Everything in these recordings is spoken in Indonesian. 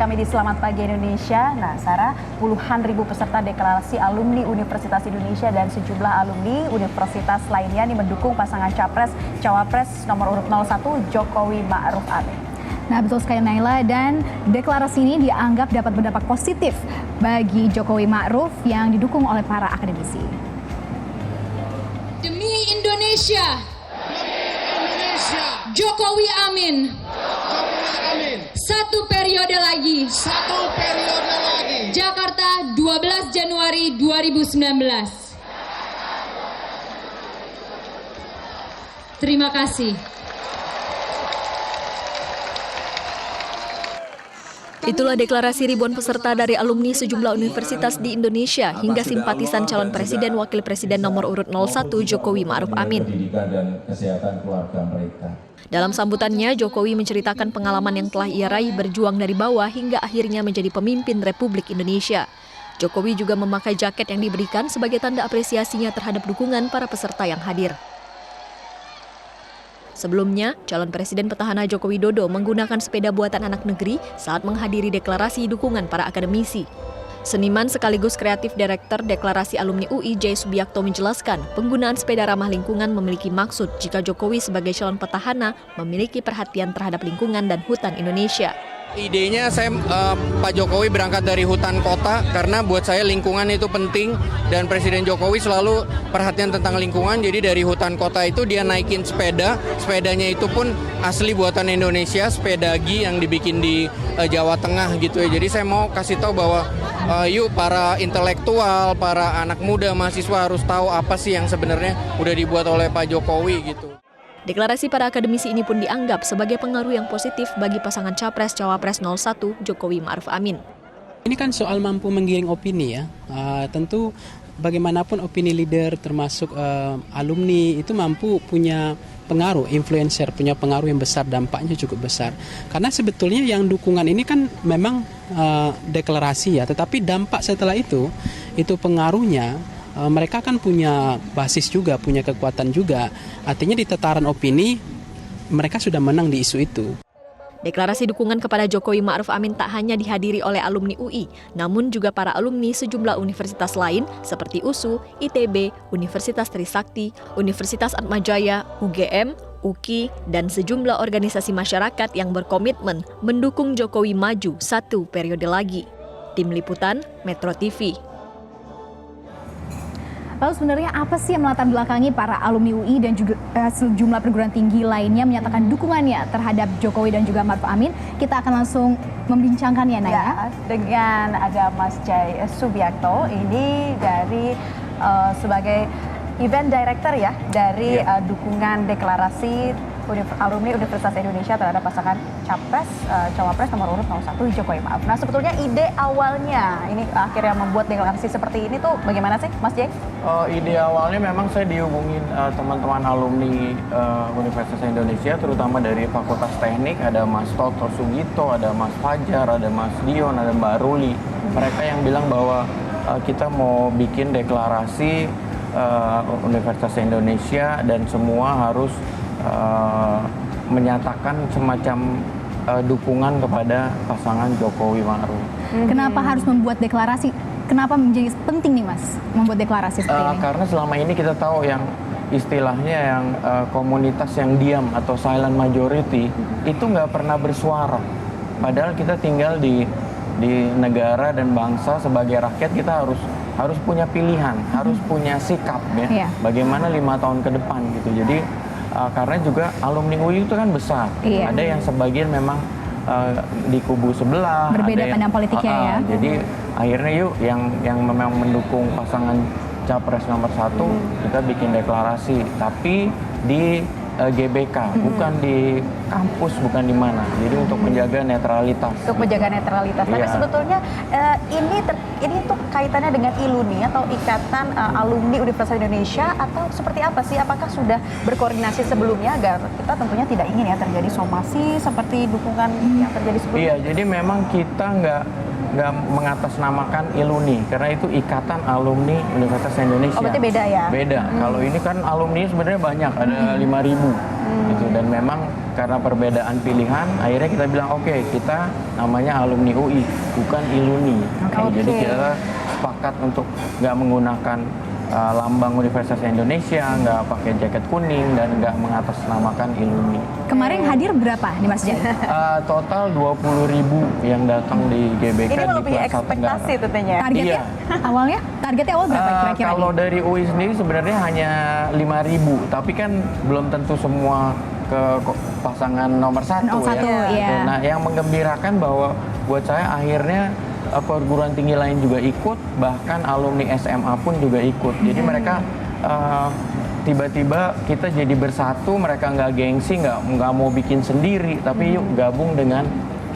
kami di Selamat Pagi Indonesia. Nah, Sarah, puluhan ribu peserta deklarasi alumni Universitas Indonesia dan sejumlah alumni universitas lainnya nih mendukung pasangan Cawapres nomor urut 01 Jokowi Ma'ruf Amin. Nah, betul sekali Naila, dan deklarasi ini dianggap dapat berdampak positif bagi Jokowi Ma'ruf yang didukung oleh para akademisi. Demi Indonesia, Jokowi Amin. Satu periode lagi. Jakarta 12 Januari 2019. Terima kasih. Itulah deklarasi ribuan peserta dari alumni sejumlah universitas di Indonesia hingga simpatisan calon presiden wakil presiden nomor urut 01 Jokowi Ma'ruf Amin. Dalam sambutannya, Jokowi menceritakan pengalaman yang telah ia raih berjuang dari bawah hingga akhirnya menjadi pemimpin Republik Indonesia. Jokowi juga memakai jaket yang diberikan sebagai tanda apresiasinya terhadap dukungan para peserta yang hadir. Sebelumnya, calon presiden petahana Joko Widodo menggunakan sepeda buatan anak negeri saat menghadiri deklarasi dukungan para akademisi. Seniman sekaligus kreatif direktur deklarasi alumni UI J. Subiakto menjelaskan, penggunaan sepeda ramah lingkungan memiliki maksud jika Jokowi sebagai calon petahana memiliki perhatian terhadap lingkungan dan hutan Indonesia. Idenya Pak Jokowi berangkat dari hutan kota karena buat saya lingkungan itu penting dan Presiden Jokowi selalu perhatian tentang lingkungan. Jadi dari hutan kota itu dia naikin sepedanya itu pun asli buatan Indonesia, sepeda gi yang dibikin di Jawa Tengah gitu ya. Jadi saya mau kasih tahu bahwa yuk para intelektual, para anak muda, mahasiswa harus tahu apa sih yang sebenarnya udah dibuat oleh Pak Jokowi gitu. Deklarasi para akademisi ini pun dianggap sebagai pengaruh yang positif bagi pasangan Capres-Cawapres 01 Jokowi Ma'ruf Amin. Ini kan soal mampu menggiring opini ya. Tentu bagaimanapun opini leader termasuk alumni itu mampu punya pengaruh, influencer, punya pengaruh yang besar, dampaknya cukup besar. Karena sebetulnya yang dukungan ini kan memang deklarasi ya, tetapi dampak setelah itu pengaruhnya mereka kan punya basis juga, punya kekuatan juga. Artinya di tataran opini, mereka sudah menang di isu itu. Deklarasi dukungan kepada Jokowi Ma'ruf Amin tak hanya dihadiri oleh alumni UI, namun juga para alumni sejumlah universitas lain seperti USU, ITB, Universitas Trisakti, Universitas Atmajaya, UGM, UKI, dan sejumlah organisasi masyarakat yang berkomitmen mendukung Jokowi maju 1 periode lagi. Tim Liputan, Metro TV. Lalu sebenarnya apa sih yang melatar belakangi para alumni UI dan juga sejumlah perguruan tinggi lainnya menyatakan dukungannya terhadap Jokowi dan juga Ma'ruf Amin? Kita akan langsung membincangkannya, Naya. Ya, dengan ada Mas J. Subiakto, ini dari sebagai event director ya dari dukungan deklarasi alumni Universitas Indonesia terhadap pasangan Cawapres nomor urut 01 Jokowi Ma'ruf. Nah, sebetulnya ide awalnya ini akhirnya membuat deklarasi seperti ini tuh bagaimana sih, Mas J? Ide awalnya memang saya dihubungin teman-teman alumni Universitas Indonesia, terutama dari Fakultas Teknik, ada Mas Toto Sugito, ada Mas Fajar, ada Mas Dion, ada Mbak Ruli. Mereka yang bilang bahwa kita mau bikin deklarasi Universitas Indonesia dan semua harus menyatakan semacam dukungan kepada pasangan Jokowi Ma'ruf. Kenapa harus membuat deklarasi? Kenapa menjadi penting nih, Mas, membuat deklarasi seperti ini? Karena selama ini kita tahu yang istilahnya yang komunitas yang diam atau silent majority itu nggak pernah bersuara. Padahal kita tinggal di negara dan bangsa sebagai rakyat, kita harus punya pilihan, harus punya sikap ya. Bagaimana 5 tahun ke depan gitu. Jadi karena juga alumni UI itu kan besar. Ada yang sebagian memang di kubu sebelah, berbeda ada pandang politiknya ya. Jadi akhirnya yuk yang memang mendukung pasangan Capres nomor 1 kita bikin deklarasi, tapi di GBK, bukan di kampus, bukan di mana. Jadi untuk menjaga netralitas. Untuk menjaga netralitas. Tapi sebetulnya ini tuh kaitannya dengan ILUNI atau Ikatan Alumni Universitas Indonesia atau seperti apa sih? Apakah sudah berkoordinasi sebelumnya agar kita tentunya tidak ingin ya terjadi somasi seperti dukungan yang terjadi sebelumnya? Iya, jadi memang kita nggak mengatasnamakan ILUNI karena itu Ikatan Alumni Universitas Indonesia. Oh, berarti beda ya? Beda. Kalau ini kan alumni sebenarnya banyak, ada 5.000. gitu. Dan memang karena perbedaan pilihan akhirnya kita bilang oke, kita namanya alumni UI bukan Iluni. Jadi kita sepakat untuk nggak menggunakan lambang Universitas Indonesia, nggak pakai jaket kuning, dan nggak mengatasnamakan Iluni. Kemarin hadir berapa nih Mas Jai? Total 20.000 yang datang di GBK Ini di melebihi kelas 1 Tenggara. ekspektasi tentunya. Targetnya awalnya? Targetnya awal berapa kira-kira? Kalau dari UI sendiri sebenarnya hanya 5.000, tapi kan belum tentu semua ke pasangan nomor satu ya. Iya. Nah, yang menggembirakan bahwa buat saya akhirnya perguruan tinggi lain juga ikut, bahkan alumni SMA pun juga ikut. Jadi mereka tiba-tiba kita jadi bersatu, mereka nggak gengsi, nggak mau bikin sendiri, tapi yuk gabung dengan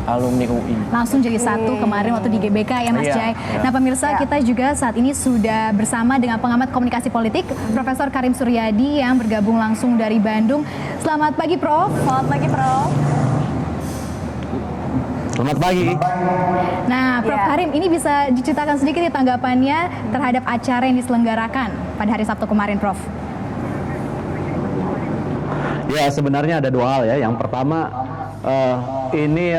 alumni UI. Langsung jadi satu kemarin waktu di GBK ya Mas Iya, Jai. iya. Nah pemirsa, kita juga saat ini sudah bersama dengan pengamat komunikasi politik Profesor Karim Suryadi yang bergabung langsung dari Bandung. Selamat pagi Prof. Selamat pagi, Prof. Selamat pagi. Nah, Prof. Ya. Karim, ini bisa diceritakan sedikit ya tanggapannya terhadap acara yang diselenggarakan pada hari Sabtu kemarin, Prof. Ya, sebenarnya ada dua hal ya. Yang pertama, ini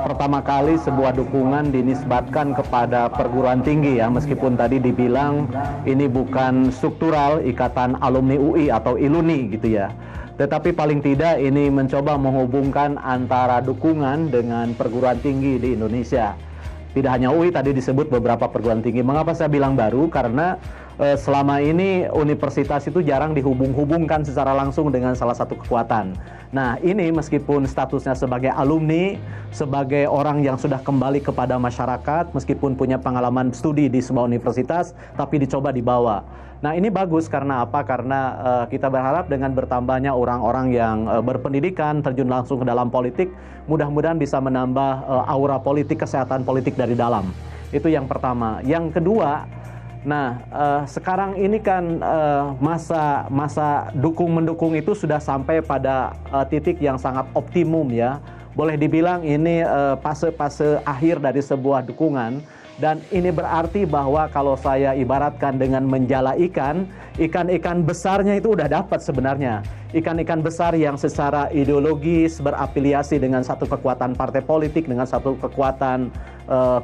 pertama kali sebuah dukungan dinisbatkan kepada perguruan tinggi ya, meskipun tadi dibilang ini bukan struktural ikatan alumni UI atau Iluni gitu ya. Tetapi paling tidak ini mencoba menghubungkan antara dukungan dengan perguruan tinggi di Indonesia. Tidak hanya UI, tadi disebut beberapa perguruan tinggi. Mengapa saya bilang baru? Karena selama ini universitas itu jarang dihubung-hubungkan secara langsung dengan salah satu kekuatan. Nah, ini meskipun statusnya sebagai alumni, sebagai orang yang sudah kembali kepada masyarakat, meskipun punya pengalaman studi di sebuah universitas, tapi dicoba dibawa. Nah, ini bagus karena apa? Karena kita berharap dengan bertambahnya orang-orang yang berpendidikan, terjun langsung ke dalam politik, mudah-mudahan bisa menambah aura politik, kesehatan politik dari dalam. Itu yang pertama. Yang kedua, nah, sekarang ini kan masa dukung-mendukung itu sudah sampai pada titik yang sangat optimum ya. Boleh dibilang ini fase-fase akhir dari sebuah dukungan. Dan ini berarti bahwa kalau saya ibaratkan dengan menjala ikan, ikan-ikan besarnya itu udah dapat sebenarnya. Ikan-ikan besar yang secara ideologis berafiliasi dengan satu kekuatan partai politik, dengan satu kekuatan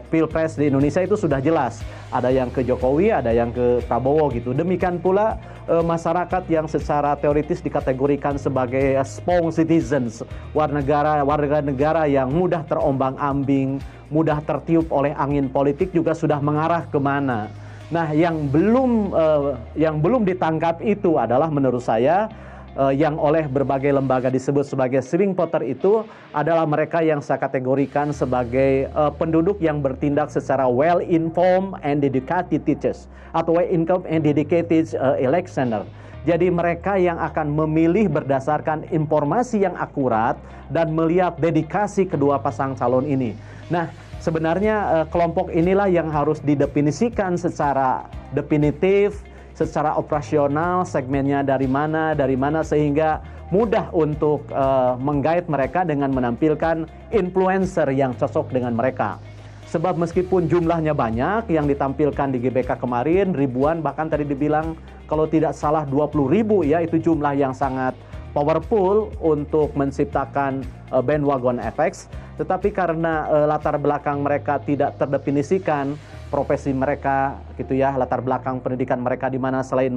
pilpres di Indonesia itu sudah jelas. Ada yang ke Jokowi, ada yang ke Prabowo gitu. Demikian pula masyarakat yang secara teoritis dikategorikan sebagai strong citizens, warga negara yang mudah terombang-ambing, mudah tertiup oleh angin politik juga sudah mengarah kemana. Nah, yang belum ditangkap itu adalah menurut saya yang oleh berbagai lembaga disebut sebagai swing voter itu adalah mereka yang saya kategorikan sebagai penduduk yang bertindak secara well-informed and dedicated teachers atau well-informed and dedicated electioner. Jadi mereka yang akan memilih berdasarkan informasi yang akurat dan melihat dedikasi kedua pasang calon ini. Nah, sebenarnya kelompok inilah yang harus didefinisikan secara definitif, secara operasional, segmennya dari mana sehingga mudah untuk menggait mereka dengan menampilkan influencer yang cocok dengan mereka. Sebab meskipun jumlahnya banyak yang ditampilkan di GBK kemarin, ribuan, bahkan tadi dibilang kalau tidak salah 20.000 ya, itu jumlah yang sangat powerful untuk menciptakan bandwagon effects. Tetapi karena latar belakang mereka tidak terdefinisikan, profesi mereka gitu ya, latar belakang pendidikan mereka di mana selain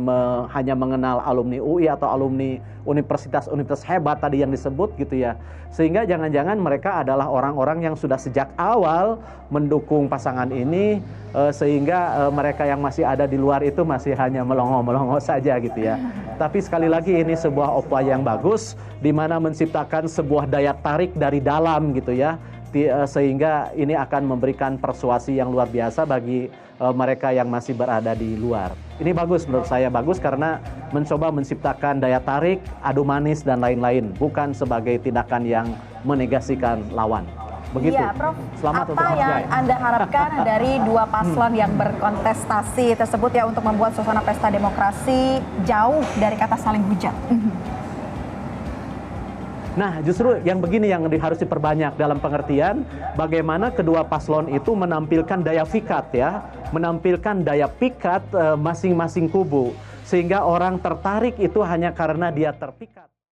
hanya mengenal alumni UI atau alumni universitas hebat tadi yang disebut gitu ya. Sehingga jangan-jangan mereka adalah orang-orang yang sudah sejak awal mendukung pasangan ini sehingga mereka yang masih ada di luar itu masih hanya melongo-melongo saja gitu ya. Tapi sekali lagi ini sebuah upaya yang bagus di mana menciptakan sebuah daya tarik dari dalam gitu ya. Sehingga ini akan memberikan persuasi yang luar biasa bagi mereka yang masih berada di luar. Ini bagus menurut saya, bagus karena mencoba menciptakan daya tarik, adu manis dan lain-lain, bukan sebagai tindakan yang menegasikan lawan. Begitu. Iya, Prof. Selamat untuk apa Mas yang Jai. Anda harapkan dari dua paslon yang berkontestasi tersebut ya untuk membuat suasana pesta demokrasi jauh dari kata saling hujat? Nah, justru yang begini yang harus diperbanyak dalam pengertian bagaimana kedua paslon itu menampilkan daya fikat ya, menampilkan daya pikat masing-masing kubu sehingga orang tertarik itu hanya karena dia terpikat.